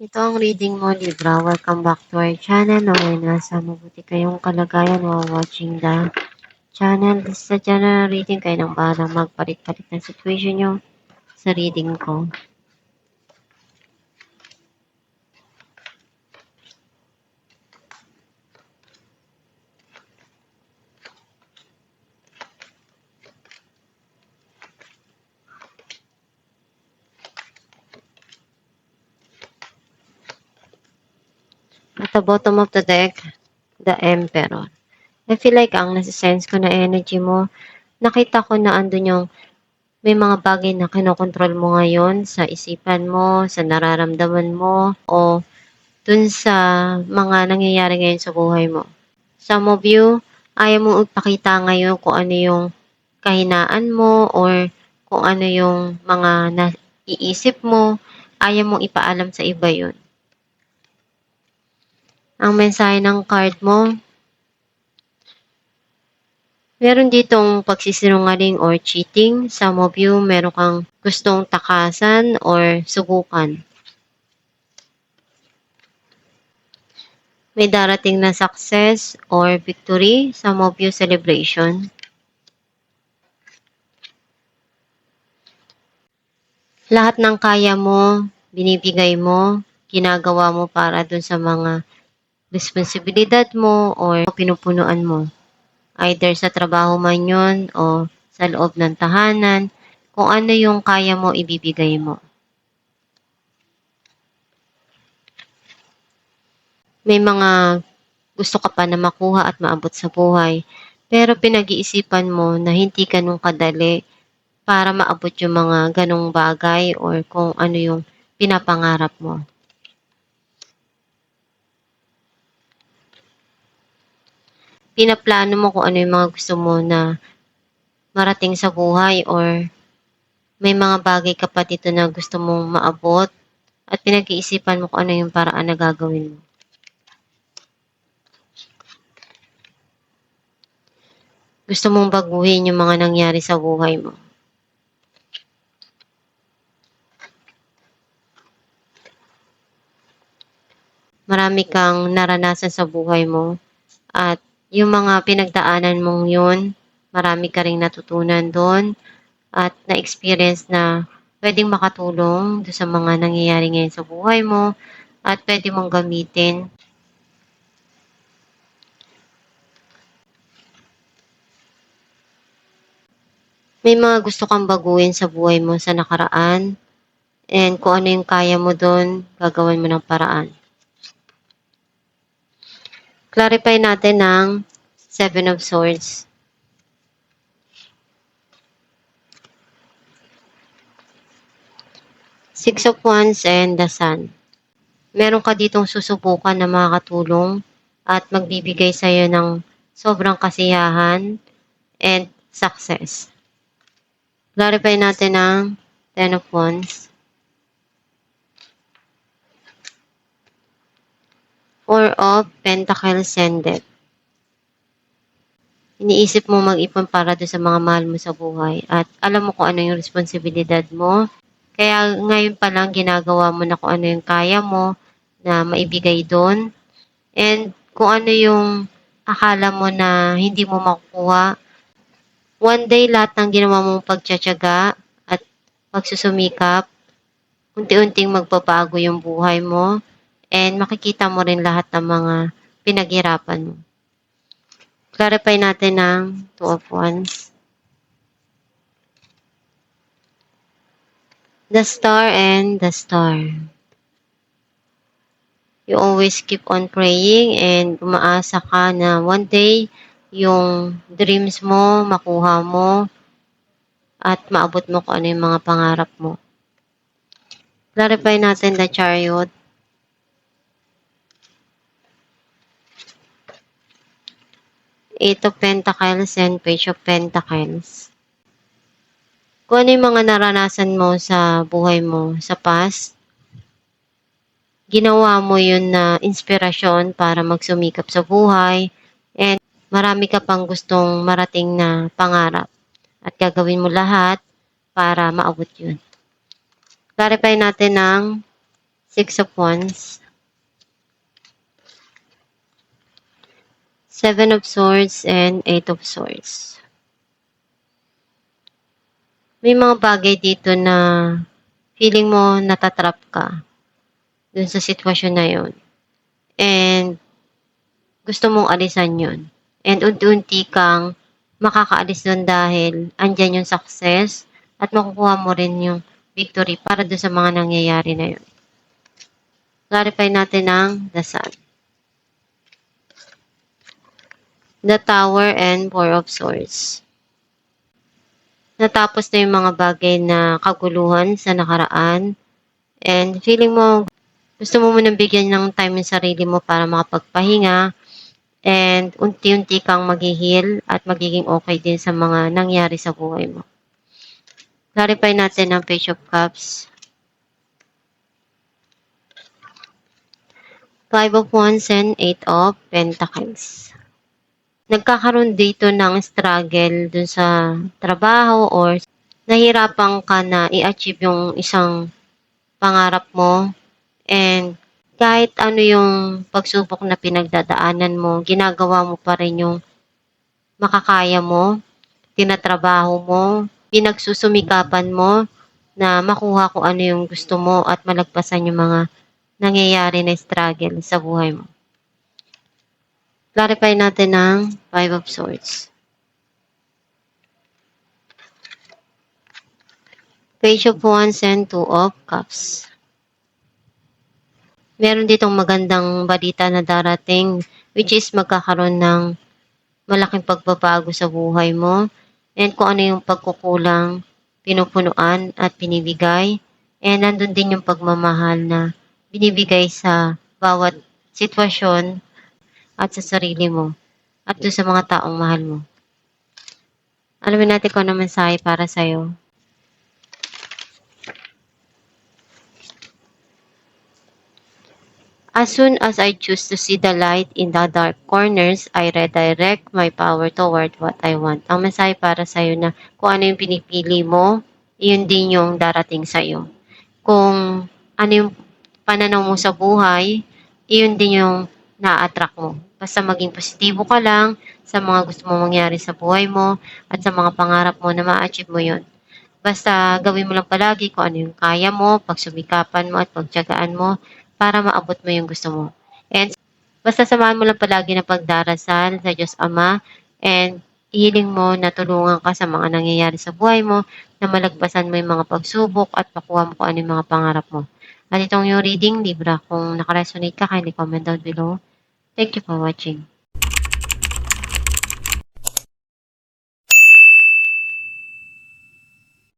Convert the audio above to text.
Ito ang reading mo, Libra. Welcome back to our channel. Naway nasa mabuti kayong kalagayan while watching the channel. This is a general reading. Kayo nang bahala magpalit-palit ng situation nyo sa reading ko. At the bottom of the deck, the Emperor. I feel like ang nasa-sense ko na energy mo, nakita ko na andun yung may mga bagay na kinokontrol mo ngayon sa isipan mo, sa nararamdaman mo, o dun sa mga nangyayari ngayon sa buhay mo. Some of you, ayaw mong ipakita ngayon kung ano yung kahinaan mo or kung ano yung mga naiisip mo, ayaw mong ipaalam sa iba yun. Ang mensahe ng card mo, meron ditong pagsisinungaling or cheating. Some of you, meron kang gustong takasan or subukan. May darating na success or victory. Some of you, celebration. Lahat ng kaya mo, binibigay mo, ginagawa mo para dun sa mga responsibilidad mo or pinupunuan mo. Either sa trabaho man yun o sa loob ng tahanan, kung ano yung kaya mo, ibibigay mo. May mga gusto ka pa na makuha at maabot sa buhay, pero pinag-iisipan mo na hindi ganun kadali para maabot yung mga ganong bagay or kung ano yung pinapangarap mo. Pinaplano mo kung ano yung mga gusto mo na marating sa buhay or may mga bagay ka pa dito na gusto mong maabot at pinag-iisipan mo kung ano yung paraan na gagawin mo. Gusto mong baguhin yung mga nangyari sa buhay mo. Marami kang naranasan sa buhay mo at yung mga pinagdaanan mong yun, marami ka ring natutunan doon at na-experience na pwedeng makatulong sa mga nangyayari ngayon sa buhay mo at pwede mong gamitin. May mga gusto kang baguhin sa buhay mo sa nakaraan and kung ano yung kaya mo doon, gagawin mo ng paraan. Clarify natin ng Seven of Swords. Six of Wands and the Sun. Meron ka ditong susubukan na makakatulong at magbibigay sa'yo ng sobrang kasiyahan and success. Clarify natin ang Ten of Wands. Four of Pentacles and Death. Iniisip mo mag-ipon para doon sa mga mahal mo sa buhay at alam mo kung ano yung responsibilidad mo. Kaya ngayon pa lang ginagawa mo na kung ano yung kaya mo na maibigay doon. And kung ano yung akala mo na hindi mo makukuha, one day lahat ng ginawa mong pagtsatsaga at pagsusumikap, unti-unting magbabago yung buhay mo and makikita mo rin lahat ng mga pinaghirapan mo. Clarify natin ng Two of Wands. The Star and the Star. You always keep on praying and umaasa ka na one day yung dreams mo, makuha mo at maabot mo kung ano yung mga pangarap mo. Clarify natin the Chariot. Eight of Pentacles and Page of Pentacles. Kung ano yung mga naranasan mo sa buhay mo sa past, ginawa mo yun na inspirasyon para magsumikap sa buhay and marami ka pang gustong marating na pangarap at gagawin mo lahat para maabot yun. Clarify natin ng Six of Wands, Seven of Swords, and Eight of Swords. May mga bagay dito na feeling mo natatrap ka dun sa sitwasyon na yon. And gusto mong alisan yon. And unti-unti kang makakaalis dun dahil andyan yung success at makukuha mo rin yung victory para dun sa mga nangyayari na yun. Clarify natin ang the Sun, the Tower, and Four of Swords. Natapos na yung mga bagay na kaguluhan sa nakaraan and feeling mo gusto mo munang bigyan ng time yung sarili mo para makapagpahinga and unti-unti kang mag-heal at magiging okay din sa mga nangyari sa buhay mo. Clarify natin ang Page of Cups, Five of Wands, and Eight of Pentacles. Nagkakaroon dito ng struggle dun sa trabaho or nahirapan ka na i-achieve yung isang pangarap mo and kahit ano yung pagsubok na pinagdadaanan mo, ginagawa mo pa rin yung makakaya mo, tinatrabaho mo, pinagsusumikapan mo na makuha kung ano yung gusto mo at malagpasan yung mga nangyayari na struggle sa buhay mo. Clarify natin ang Five of Swords, Page of Wands, and Two of Cups. Meron ditong magandang balita na darating which is magkakaroon ng malaking pagbabago sa buhay mo and kung ano yung pagkukulang, pinupunuan at binibigay. And nandun din yung pagmamahal na binibigay sa bawat sitwasyon at sa sarili mo at doon sa mga taong mahal mo. Alamin natin kung ano mensahe para sa'yo. As soon as I choose to see the light in the dark corners, I redirect my power toward what I want. Ang mensahe para sa'yo na kung ano yung pinipili mo, yun din yung darating sa'yo. Kung ano yung pananaw mo sa buhay, yun din yung na-attract mo. Basta maging positibo ka lang sa mga gusto mo mangyari sa buhay mo at sa mga pangarap mo na ma-achieve mo yun. Basta gawin mo lang palagi kung ano yung kaya mo, pagsumikapan mo at pagtiyagaan mo para maabot mo yung gusto mo. And basta samahan mo lang palagi ng pagdarasal sa Diyos Ama and hiling mo na tulungan ka sa mga nangyayari sa buhay mo na malagpasan mo yung mga pagsubok at makuha mo kung ano yung mga pangarap mo. At itong yung reading, Libra, kung nakaresonate ka, kindly comment down below. Thank you for watching.